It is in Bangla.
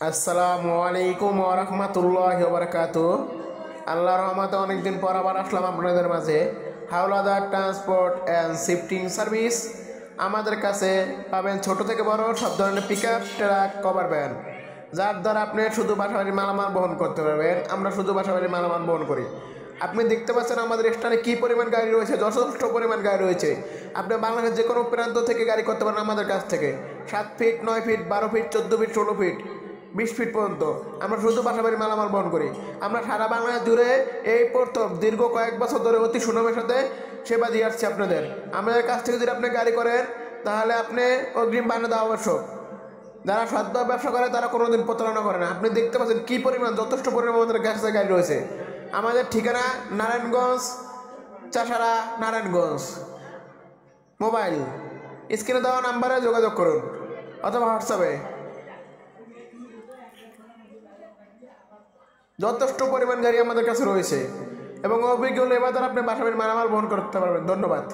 আসসালামু আলাইকুম ওয়া রাহমাতুল্লাহি ওয়া বারাকাতুহু। আল্লাহর রহমতে অনেকদিন পর আবার আসলাম আপনাদের মাঝে। Howlader transport and shifting service. আমাদের কাছে পাবেন ছোট থেকে বড় সব ধরনের পিকআপ, ট্রাক, কভার ভ্যান, যার দ্বারা আপনি শুধু বাসাবাড়ি মালামাল বহন করতে পারবেন। আমরা শুধু বাসাবাড়ি মালামাল বহন করি। আপনি দেখতে পাচ্ছেন আমাদের স্থানে কী পরিমাণ গাড়ি রয়েছে, যথেষ্ট পরিমাণ গাড়ি রয়েছে। আপনি বাংলাদেশের যে কোনো প্রান্ত থেকে গাড়ি করতে পারেন আমাদের কাছ থেকে। 7 feet, 9 feet, 12 feet, 14 feet, 16 feet, 20 feet পর্যন্ত আমরা শুধু বাসাবাড়ি মালামাল বহন করি। আমরা সারা বাংলাদেশ জুড়ে এই প্রথম দীর্ঘ কয়েক বছর ধরে অতি সুনামের সাথে সেবা দিয়ে আসছি আপনাদের। আমাদের কাছ থেকে যদি আপনি গাড়ি করেন তাহলে আপনি অগ্রিম বানিয়ে দেওয়া আবশ্যক। যারা সদ্য ব্যবসা করে তারা কোনোদিন প্রতারণা করে না। আপনি দেখতে পাচ্ছেন কী পরিমাণ, যথেষ্ট পরিমাণ আমাদের কাছে গাড়ি রয়েছে। আমাদের ঠিকানা নারায়ণগঞ্জ, চাষারা, নারায়ণগঞ্জ। মোবাইল স্ক্রিনে দেওয়া নাম্বারে যোগাযোগ করুন অথবা হোয়াটসঅ্যাপে। যথেষ্ট পরিমাণ গাড়ি আমাদের কাছে রয়েছে এবং অভিজ্ঞ লেবার দ্বারা আপনি বাসাবাড়ির মালামাল বহন করতে পারবেন। ধন্যবাদ।